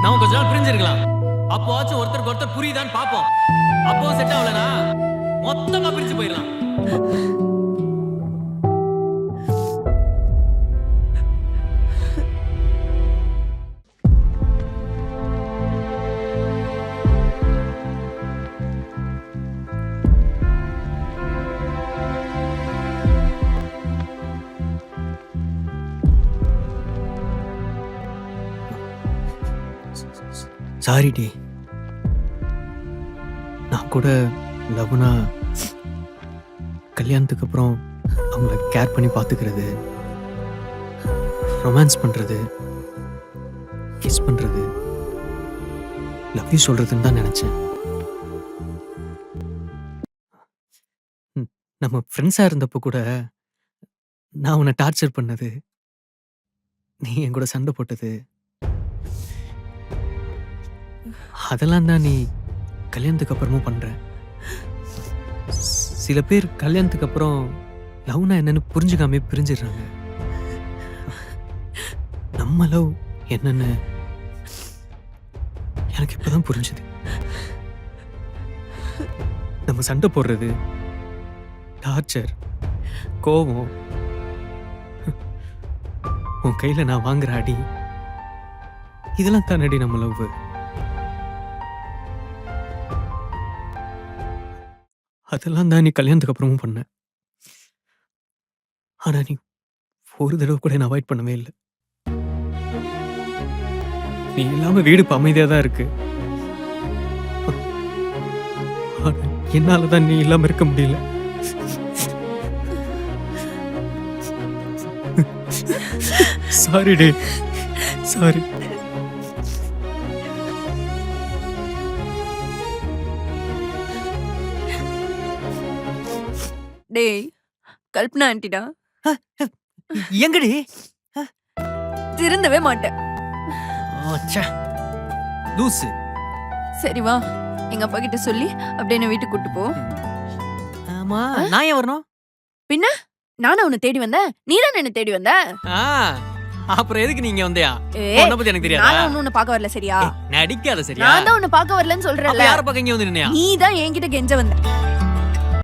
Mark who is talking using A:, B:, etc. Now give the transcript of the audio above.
A: நம்ம கொஞ்ச நாள் பிரிஞ்சிருக்கலாம். அப்போவாச்சும் ஒருத்தருக்கு ஒருத்தர் புரியுதான்னு பாப்போம். அப்போ செட் ஆகலனா மொத்தமா பிரிஞ்சு போயிடலாம்.
B: சாரி டி. நான் கூட லவ்னா கல்யாணத்துக்கு அப்புறம் அவங்கள கேர் பண்ணி பார்த்துக்கிறது, ரொமான்ஸ் பண்ணுறது, கிஸ் பண்ணுறது, லவ் யூ சொல்கிறதுன்னு தான் நினச்சேன். நம்ம ஃப்ரெண்ட்ஸாக இருந்தப்போ கூட நான் உன்னை டார்ச்சர் பண்ணது, நீ என் கூட சண்டை போட்டது, அதெல்லாம் தான் நீ கல்யாணத்துக்கு அப்புறமும் பண்ற. சில பேர் கல்யாணத்துக்கு அப்புறம் லவ்னா என்னன்னு புரிஞ்சுக்காம பிரிஞ்சிடுறாங்க. நம்ம லவ் என்னன்னு எனக்கு இப்பதான் புரிஞ்சுது. நம்ம சண்டை போடுறது, டார்ச்சர், கோபம், உன் கையில நான் வாங்குற அடி, இதெல்லாம் தானடி நம்ம லவ். அதெல்லாம் தான் நீ கல்யாணத்துக்கு அப்புறமும் பண்ண. ஆனா நீ ஒரு தடவை கூட என்ன அவாய்ட் பண்ணவே இல்லை. நீ இல்லாம வீடு இப்ப அமைதியா தான் இருக்கு. ஆனா என்னாலதான் நீ இல்லாம இருக்க முடியல. சாரி டே, சாரி.
C: டேய், கல்பனா ஆண்டிடா.
B: எங்கடி?
C: திருந்தவே மாட்டேன்.
B: லூசு.
C: சரி வா, எங்க அப்பா கிட்ட சொல்லி அப்படியே என்ன வீட்டுக்கு கூட்டு போ.
B: ஆமா, நான் ஏன் வரணும்?
C: பின்ன நானும் உன்னை தேடி வந்தேன், நீதான் என்ன தேடி வந்த.
A: அப்புறம் எதுக்கு நீங்க வந்தியா?
C: ஏய்,
A: உன்னை பத்தி எனக்கு தெரியாதா?
C: நானும் உன்னை பார்க்க வரல சரியா?
A: நடிக்காத சரியா?
C: நான் தான் உன்னை பார்க்க வரலன்னு
A: அப்ப
C: சொல்றேன்ல.
A: யார பக்கம் இங்க வந்து நின்னையா?
C: நீதான் என்கிட்ட கெஞ்ச வந்த.